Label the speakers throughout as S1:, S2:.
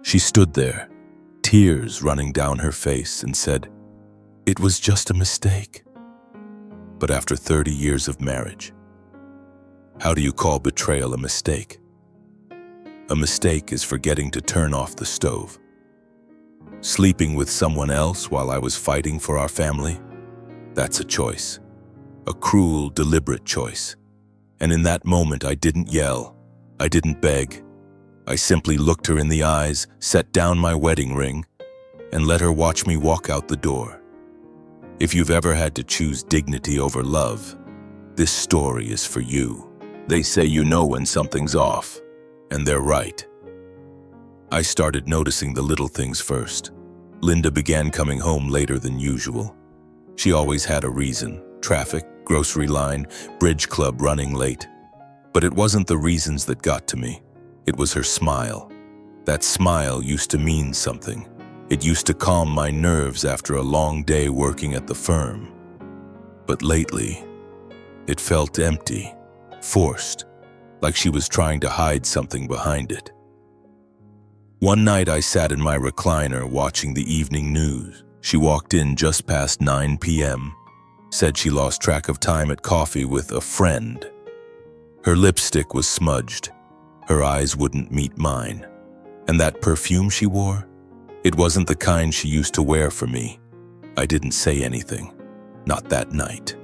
S1: She stood there, tears running down her face, and said, "It was just a mistake." But after 30 years of marriage, how do you call betrayal a mistake? A mistake is forgetting to turn off the stove. Sleeping with someone else while I was fighting for our family? That's a choice. A cruel, deliberate choice. And in that moment, I didn't yell. I didn't beg. I simply looked her in the eyes, set down my wedding ring, and let her watch me walk out the door. If you've ever had to choose dignity over love, this story is for you. They say you know when something's off, and they're right. I started noticing the little things first. Linda began coming home later than usual. She always had a reason: traffic, grocery line, bridge club running late. But it wasn't the reasons that got to me. It was her smile. That smile used to mean something. It used to calm my nerves after a long day working at the firm. But lately, it felt empty, forced, like she was trying to hide something behind it. One night I sat in my recliner watching the evening news. She walked in just past 9 p.m., said she lost track of time at coffee with a friend. Her lipstick was smudged. Her eyes wouldn't meet mine. And that perfume she wore? It wasn't the kind she used to wear for me. I didn't say anything. Not that night.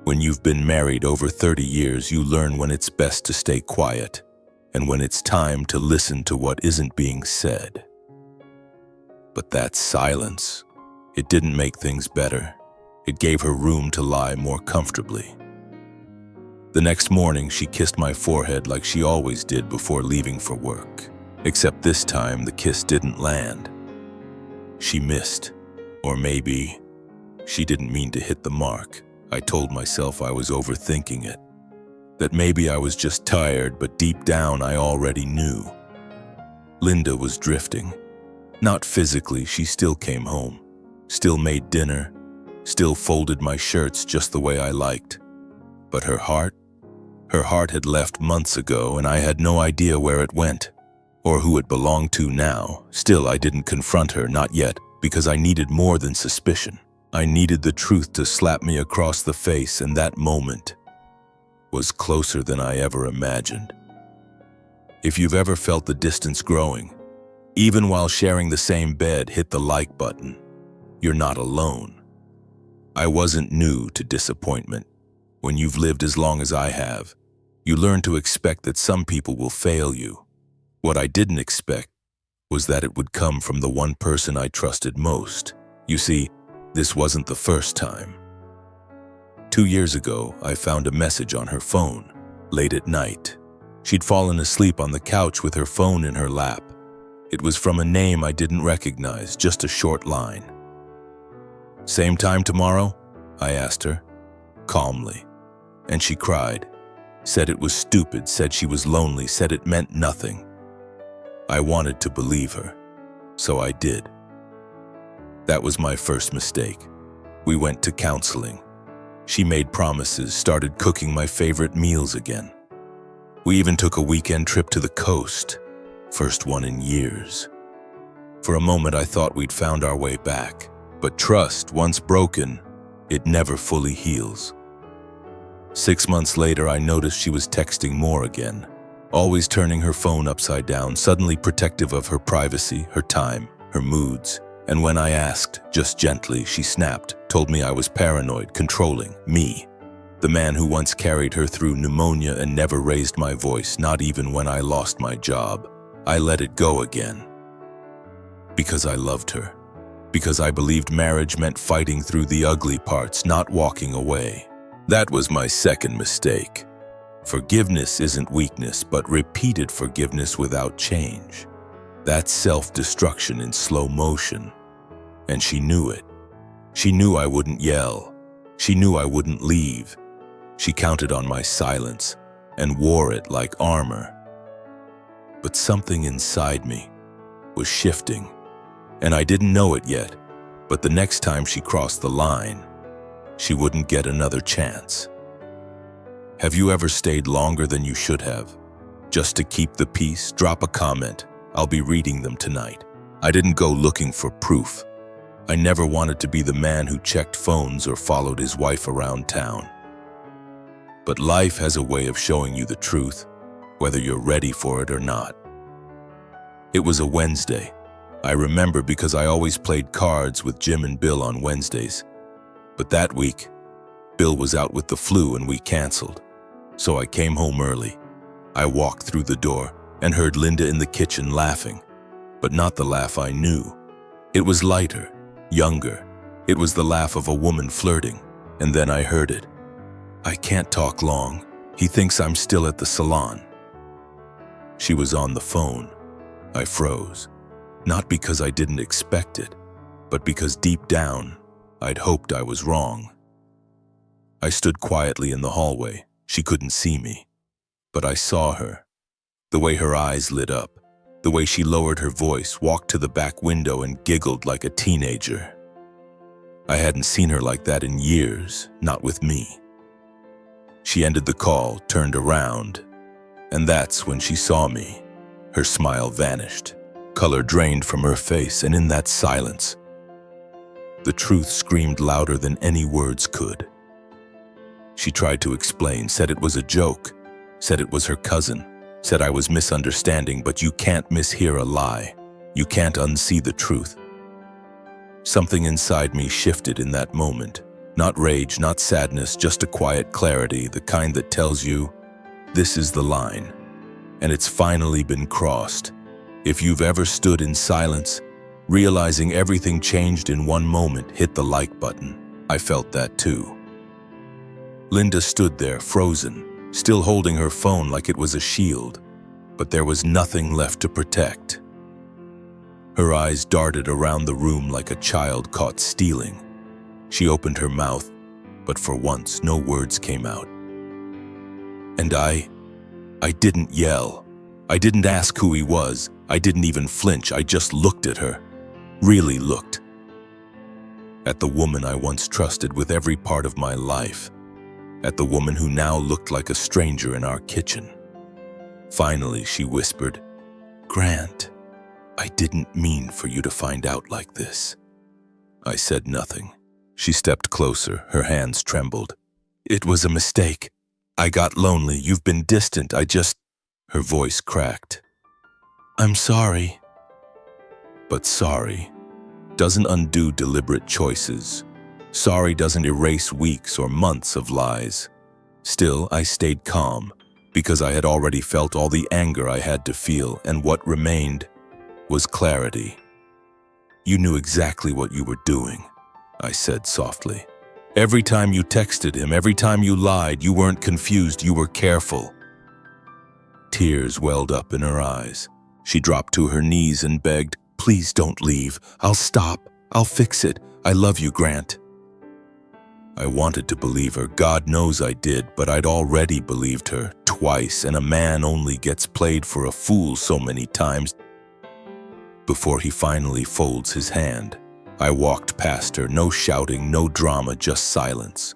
S1: When you've been married over 30 years, you learn when it's best to stay quiet and when it's time to listen to what isn't being said. But that silence, it didn't make things better. It gave her room to lie more comfortably. The next morning, she kissed my forehead like she always did before leaving for work. Except this time, the kiss didn't land. She missed. Or maybe she didn't mean to hit the mark. I told myself I was overthinking it. That maybe I was just tired, but deep down I already knew. Linda was drifting. Not physically, she still came home. Still made dinner. Still folded my shirts just the way I liked. But her heart had left months ago, and I had no idea where it went, or who it belonged to now. Still, I didn't confront her, not yet, because I needed more than suspicion. I needed the truth to slap me across the face, and that moment was closer than I ever imagined. If you've ever felt the distance growing, even while sharing the same bed, hit the like button. You're not alone. I wasn't new to disappointment. When you've lived as long as I have, you learn to expect that some people will fail you. What I didn't expect was that it would come from the one person I trusted most. You see, this wasn't the first time. 2 years ago, I found a message on her phone, late at night. She'd fallen asleep on the couch with her phone in her lap. It was from a name I didn't recognize, just a short line. "Same time tomorrow?" I asked her, calmly. And she cried, said it was stupid, said she was lonely, said it meant nothing. I wanted to believe her, so I did. That was my first mistake. We went to counseling. She made promises, started cooking my favorite meals again. We even took a weekend trip to the coast, first one in years. For a moment, I thought we'd found our way back. But trust, once broken, it never fully heals. 6 months later, I noticed she was texting more again, always turning her phone upside down, suddenly protective of her privacy, her time, her moods. And when I asked, just gently, she snapped, told me I was paranoid, controlling, me. The man who once carried her through pneumonia and never raised my voice, not even when I lost my job. I let it go again. Because I loved her. Because I believed marriage meant fighting through the ugly parts, not walking away. That was my second mistake. Forgiveness isn't weakness, but repeated forgiveness without change. That's self-destruction in slow motion. And she knew it. She knew I wouldn't yell. She knew I wouldn't leave. She counted on my silence and wore it like armor. But something inside me was shifting. And I didn't know it yet, but the next time she crossed the line, she wouldn't get another chance. Have you ever stayed longer than you should have? Just to keep the peace? Drop a comment. I'll be reading them tonight. I didn't go looking for proof. I never wanted to be the man who checked phones or followed his wife around town. But life has a way of showing you the truth, whether you're ready for it or not. It was a Wednesday. I remember because I always played cards with Jim and Bill on Wednesdays. But that week, Bill was out with the flu and we canceled. So I came home early. I walked through the door and heard Linda in the kitchen laughing, but not the laugh I knew. It was lighter, younger. It was the laugh of a woman flirting, and then I heard it. I can't talk long. He thinks I'm still at the salon. She was on the phone. I froze, not because I didn't expect it, but because deep down, I'd hoped I was wrong. I stood quietly in the hallway. She couldn't see me, but I saw her. The way her eyes lit up, the way she lowered her voice, walked to the back window and giggled like a teenager. I hadn't seen her like that in years, not with me. She ended the call, turned around, and that's when she saw me. Her smile vanished, color drained from her face, and in that silence, the truth screamed louder than any words could. She tried to explain, said it was a joke, said it was her cousin, said I was misunderstanding, but you can't mishear a lie. You can't unsee the truth. Something inside me shifted in that moment. Not rage, not sadness, just a quiet clarity, the kind that tells you, this is the line, and it's finally been crossed. If you've ever stood in silence, realizing everything changed in one moment, hit the like button. I felt that too. Linda stood there, frozen, still holding her phone like it was a shield, but there was nothing left to protect. Her eyes darted around the room like a child caught stealing. She opened her mouth, but for once no words came out. And I didn't yell. I didn't ask who he was. I didn't even flinch. I just looked at her. Really looked. At the woman I once trusted with every part of my life. At the woman who now looked like a stranger in our kitchen. Finally, she whispered, "Grant, I didn't mean for you to find out like this." I said nothing. She stepped closer. Her hands trembled. "It was a mistake. I got lonely. You've been distant. Her voice cracked. "I'm sorry." But sorry doesn't undo deliberate choices. Sorry doesn't erase weeks or months of lies. Still, I stayed calm because I had already felt all the anger I had to feel, and what remained was clarity. "You knew exactly what you were doing," I said softly. "Every time you texted him, every time you lied, you weren't confused, you were careful." Tears welled up in her eyes. She dropped to her knees and begged, "Please don't leave. I'll stop. I'll fix it. I love you, Grant." I wanted to believe her. God knows I did, but I'd already believed her twice, and a man only gets played for a fool so many times before he finally folds his hand. I walked past her, no shouting, no drama, just silence.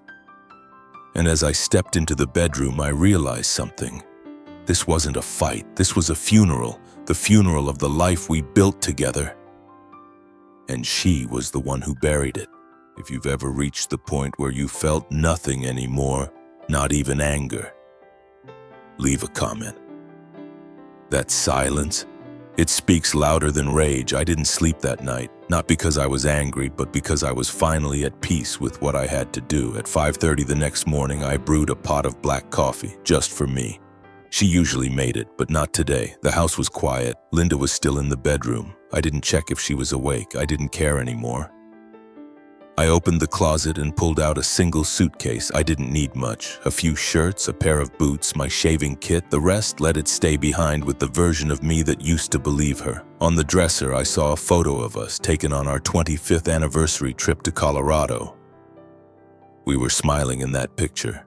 S1: And as I stepped into the bedroom, I realized something. This wasn't a fight. This was a funeral, the funeral of the life we built together. And she was the one who buried it. If you've ever reached the point where you felt nothing anymore, not even anger, leave a comment. That silence, it speaks louder than rage. I didn't sleep that night, not because I was angry, but because I was finally at peace with what I had to do. At 5:30 the next morning, I brewed a pot of black coffee, just for me. She usually made it, but not today. The house was quiet. Linda was still in the bedroom. I didn't check if she was awake. I didn't care anymore. I opened the closet and pulled out a single suitcase. I didn't need much. A few shirts, a pair of boots, my shaving kit. The rest, let it stay behind with the version of me that used to believe her. On the dresser, I saw a photo of us taken on our 25th anniversary trip to Colorado. We were smiling in that picture,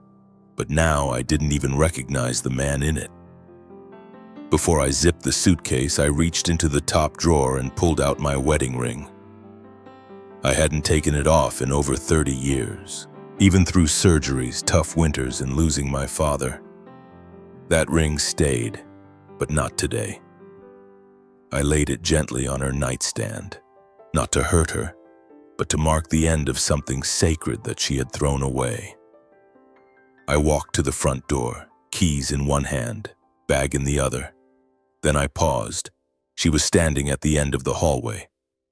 S1: but now I didn't even recognize the man in it. Before I zipped the suitcase, I reached into the top drawer and pulled out my wedding ring. I hadn't taken it off in over 30 years, even through surgeries, tough winters, and losing my father. That ring stayed, but not today. I laid it gently on her nightstand, not to hurt her, but to mark the end of something sacred that she had thrown away. I walked to the front door, keys in one hand, bag in the other. Then I paused. She was standing at the end of the hallway,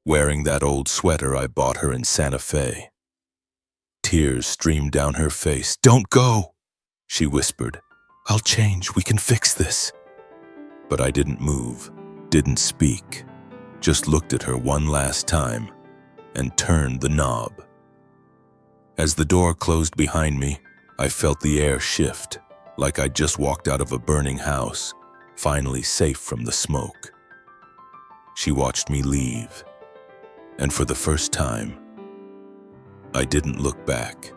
S1: wearing that old sweater I bought her in Santa Fe. Tears streamed down her face. "Don't go," she whispered. "I'll change. We can fix this." But I didn't move, didn't speak, just looked at her one last time and turned the knob. As the door closed behind me, I felt the air shift, like I'd just walked out of a burning house, finally safe from the smoke. She watched me leave, and for the first time, I didn't look back.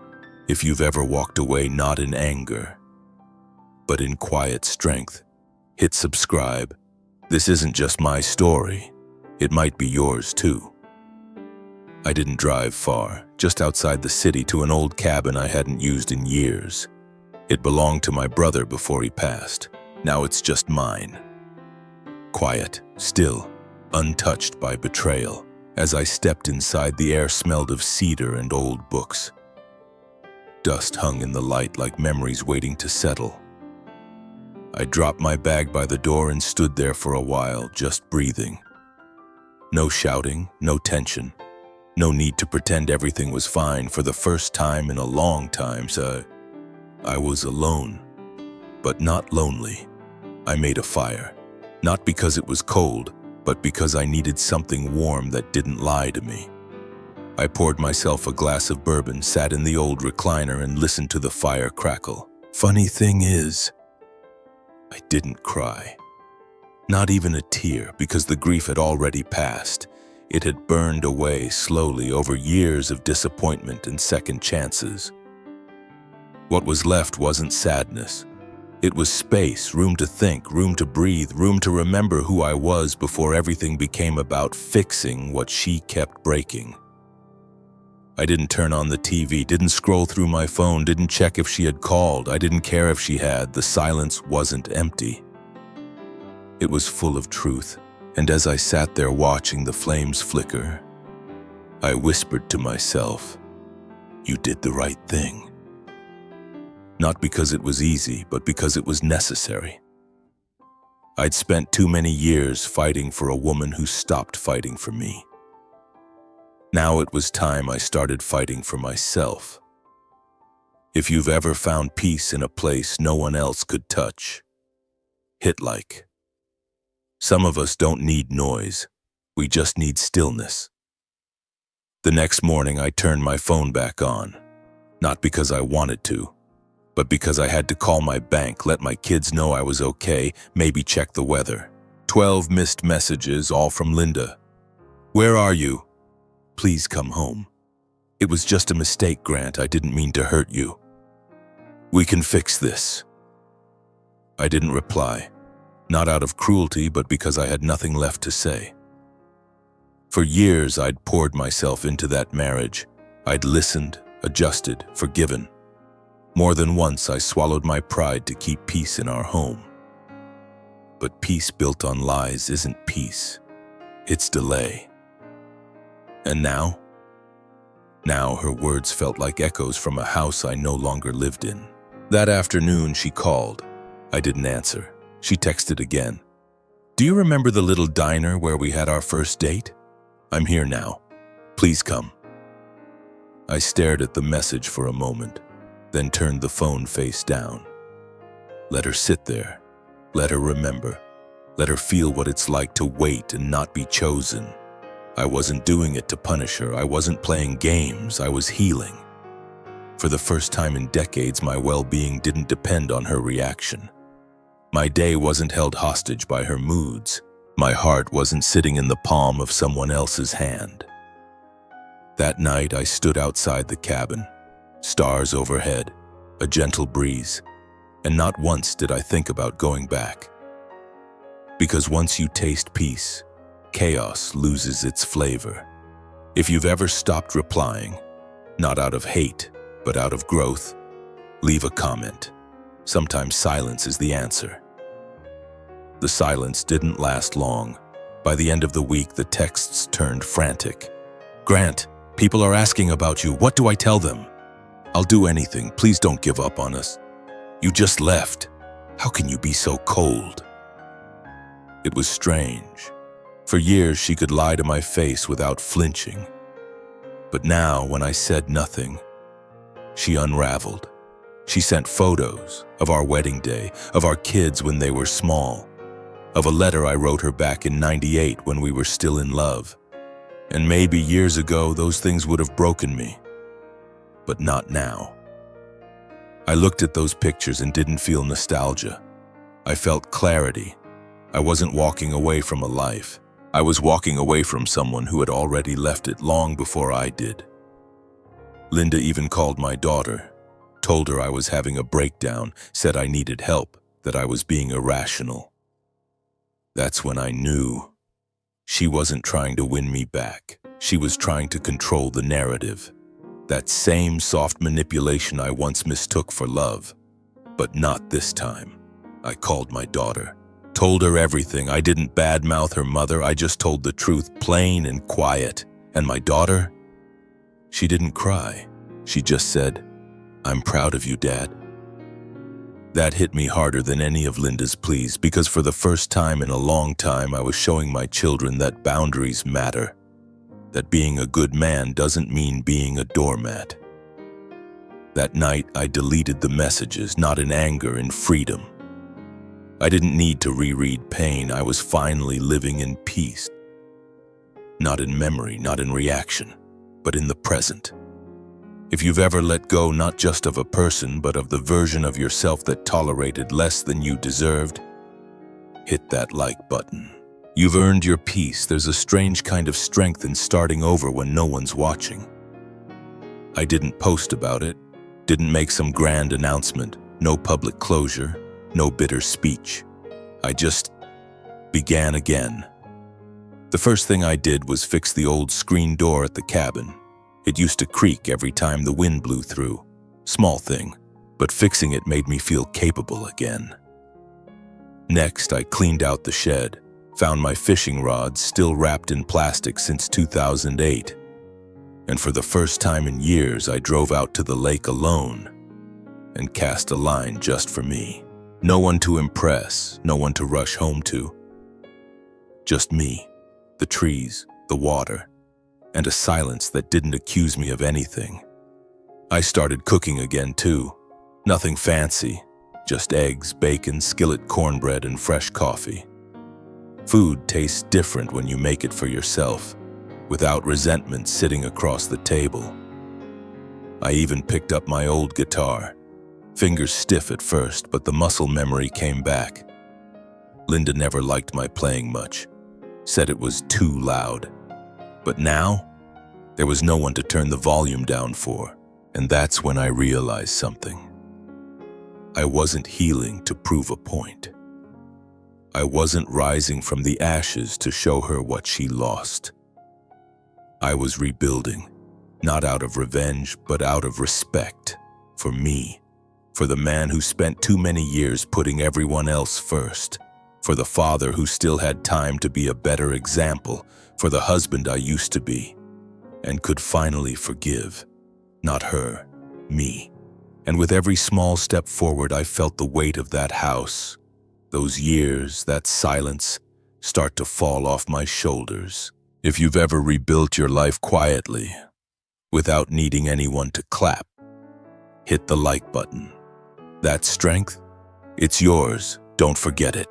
S1: If you've ever walked away not in anger, but in quiet strength, hit subscribe. This isn't just my story. It might be yours too. I didn't drive far, just outside the city to an old cabin I hadn't used in years. It belonged to my brother before he passed. Now it's just mine. Quiet, still, untouched by betrayal. As I stepped inside, the air smelled of cedar and old books. Dust hung in the light like memories waiting to settle. I dropped my bag by the door and stood there for a while, just breathing. No shouting, no tension. No need to pretend everything was fine. For the first time in a long time, so I was alone, but not lonely. I made a fire, not because it was cold, but because I needed something warm that didn't lie to me. I poured myself a glass of bourbon, sat in the old recliner, and listened to the fire crackle. Funny thing is, I didn't cry. Not even a tear, because the grief had already passed. It had burned away slowly over years of disappointment and second chances. What was left wasn't sadness. It was space, room to think, room to breathe, room to remember who I was before everything became about fixing what she kept breaking. I didn't turn on the TV, didn't scroll through my phone, didn't check if she had called. I didn't care if she had. The silence wasn't empty. It was full of truth. And as I sat there watching the flames flicker, I whispered to myself, "You did the right thing." Not because it was easy, but because it was necessary. I'd spent too many years fighting for a woman who stopped fighting for me. Now it was time I started fighting for myself. If you've ever found peace in a place no one else could touch, hit like. Some of us don't need noise. We just need stillness. The next morning, I turned my phone back on, not because I wanted to, but because I had to call my bank, let my kids know I was okay, maybe check the weather. 12 missed messages, all from Linda. "Where are you? Please come home. It was just a mistake, Grant. I didn't mean to hurt you. We can fix this." I didn't reply. Not out of cruelty, but because I had nothing left to say. For years, I'd poured myself into that marriage. I'd listened, adjusted, forgiven. More than once, I swallowed my pride to keep peace in our home. But peace built on lies isn't peace. It's delay. And now? Now her words felt like echoes from a house I no longer lived in. That afternoon, she called. I didn't answer. She texted again. "Do you remember the little diner where we had our first date? I'm here now. Please come." I stared at the message for a moment, then turned the phone face down. Let her sit there. Let her remember. Let her feel what it's like to wait and not be chosen. I wasn't doing it to punish her. I wasn't playing games. I was healing. For the first time in decades, my well-being didn't depend on her reaction. My day wasn't held hostage by her moods. My heart wasn't sitting in the palm of someone else's hand. That night, I stood outside the cabin, stars overhead, a gentle breeze, and not once did I think about going back. Because once you taste peace, chaos loses its flavor. If you've ever stopped replying, not out of hate, but out of growth, leave a comment. Sometimes silence is the answer. The silence didn't last long. By the end of the week, the texts turned frantic. "Grant, people are asking about you. What do I tell them?" "I'll do anything. Please don't give up on us. You just left. How can you be so cold?" It was strange. For years, she could lie to my face without flinching. But now, when I said nothing, she unraveled. She sent photos of our wedding day, of our kids when they were small, of a letter I wrote her back in '98 when we were still in love. And maybe years ago, those things would have broken me. But not now. I looked at those pictures and didn't feel nostalgia. I felt clarity. I wasn't walking away from a life. I was walking away from someone who had already left it long before I did. Linda even called my daughter, told her I was having a breakdown, said I needed help, that I was being irrational. That's when I knew. She wasn't trying to win me back. She was trying to control the narrative. That same soft manipulation I once mistook for love. But not this time. I called my daughter. Told her everything. I didn't badmouth her mother. I just told the truth, plain and quiet. And my daughter? She didn't cry. She just said, "I'm proud of you, Dad." That hit me harder than any of Linda's pleas, because for the first time in a long time I was showing my children that boundaries matter. That being a good man doesn't mean being a doormat. That night I deleted the messages, not in anger, in freedom. I didn't need to reread pain. I was finally living in peace. Not in memory, not in reaction, but in the present. If you've ever let go not just of a person, but of the version of yourself that tolerated less than you deserved, hit that like button. You've earned your peace. There's a strange kind of strength in starting over when no one's watching. I didn't post about it, didn't make some grand announcement, no public closure, no bitter speech. I just began again. The first thing I did was fix the old screen door at the cabin. It used to creak every time the wind blew through. Small thing, but fixing it made me feel capable again. Next, I cleaned out the shed, found my fishing rods still wrapped in plastic since 2008. And for the first time in years, I drove out to the lake alone and cast a line just for me. No one to impress, no one to rush home to. Just me, the trees, the water, and a silence that didn't accuse me of anything. I started cooking again too. Nothing fancy, just eggs, bacon, skillet cornbread, and fresh coffee. Food tastes different when you make it for yourself, without resentment sitting across the table. I even picked up my old guitar. Fingers stiff at first, but the muscle memory came back. Linda never liked my playing much, said it was too loud. But now, there was no one to turn the volume down for, and that's when I realized something. I wasn't healing to prove a point. I wasn't rising from the ashes to show her what she lost. I was rebuilding, not out of revenge, but out of respect for me. For the man who spent too many years putting everyone else first. For the father who still had time to be a better example. For the husband I used to be and could finally forgive. Not her, me. And with every small step forward, I felt the weight of that house, those years, that silence, start to fall off my shoulders. If you've ever rebuilt your life quietly, without needing anyone to clap, hit the like button. That strength, it's yours. Don't forget it.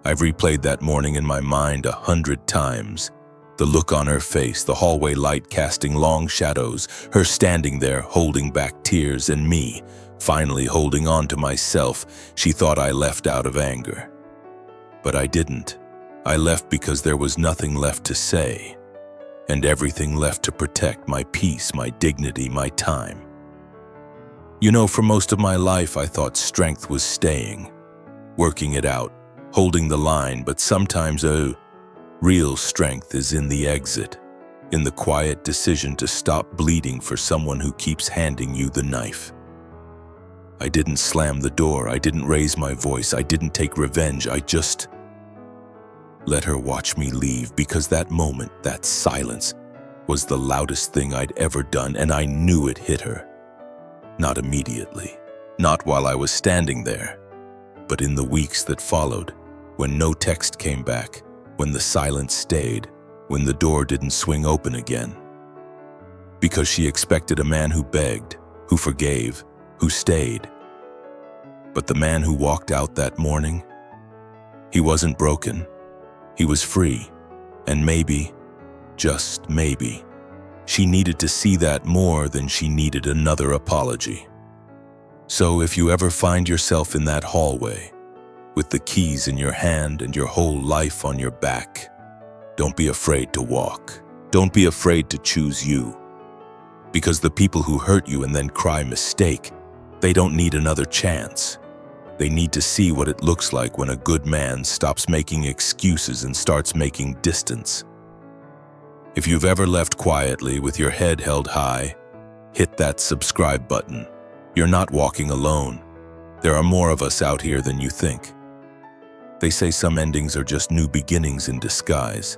S1: I've replayed that morning in my mind 100 times. The look on her face, the hallway light casting long shadows, her standing there holding back tears, and me finally holding on to myself. She thought I left out of anger. But I didn't. I left because there was nothing left to say, and everything left to protect my peace, my dignity, my time. You know, for most of my life, I thought strength was staying, working it out, holding the line, but sometimes real strength is in the exit, in the quiet decision to stop bleeding for someone who keeps handing you the knife. I didn't slam the door, I didn't raise my voice, I didn't take revenge, I just Let her watch me leave, because that moment, that silence, was the loudest thing I'd ever done, and I knew it hit her. Not immediately, not while I was standing there, but in the weeks that followed, when no text came back, when the silence stayed, when the door didn't swing open again. Because she expected a man who begged, who forgave, who stayed. But the man who walked out that morning, he wasn't broken. He was free. And maybe, just maybe, she needed to see that more than she needed another apology. So if you ever find yourself in that hallway, with the keys in your hand and your whole life on your back, don't be afraid to walk. Don't be afraid to choose you. Because the people who hurt you and then cry mistake, they don't need another chance. They need to see what it looks like when a good man stops making excuses and starts making distance. If you've ever left quietly with your head held high, hit that subscribe button. You're not walking alone. There are more of us out here than you think. They say some endings are just new beginnings in disguise.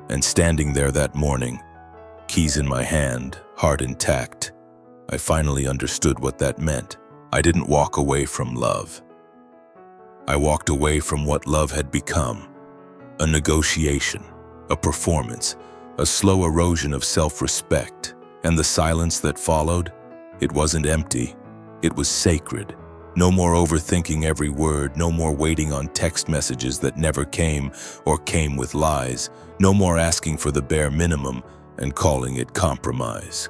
S1: And standing there that morning, keys in my hand, heart intact, I finally understood what that meant. I didn't walk away from love. I walked away from what love had become. A negotiation, a performance, a slow erosion of self-respect. And the silence that followed, it wasn't empty. It was sacred. No more overthinking every word, no more waiting on text messages that never came or came with lies, no more asking for the bare minimum and calling it compromise.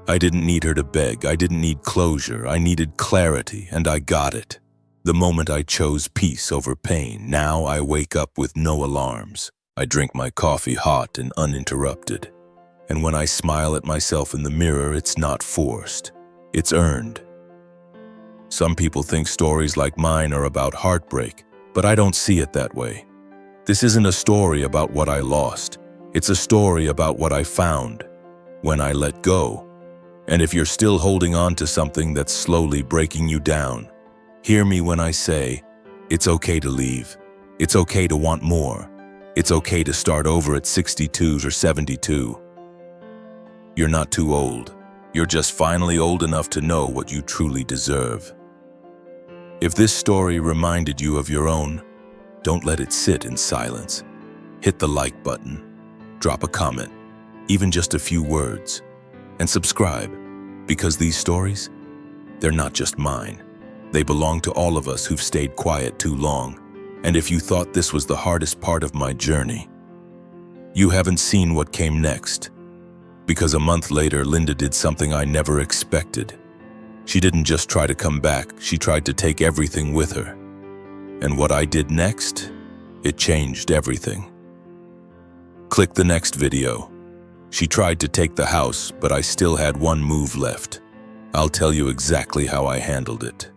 S1: I didn't need her to beg, I didn't need closure, I needed clarity, and I got it. The moment I chose peace over pain, now I wake up with no alarms. I drink my coffee hot and uninterrupted. And when I smile at myself in the mirror, it's not forced, it's earned. Some people think stories like mine are about heartbreak, but I don't see it that way. This isn't a story about what I lost. It's a story about what I found when I let go. And if you're still holding on to something that's slowly breaking you down, hear me when I say, it's okay to leave. It's okay to want more. It's okay to start over at 62 or 72. You're not too old. You're just finally old enough to know what you truly deserve. If this story reminded you of your own, don't let it sit in silence. Hit the like button, drop a comment, even just a few words, and subscribe, because these stories, they're not just mine. They belong to all of us who've stayed quiet too long. And if you thought this was the hardest part of my journey, you haven't seen what came next. Because a month later, Linda did something I never expected. She didn't just try to come back, she tried to take everything with her. And what I did next, it changed everything. Click the next video. She tried to take the house, but I still had one move left. I'll tell you exactly how I handled it.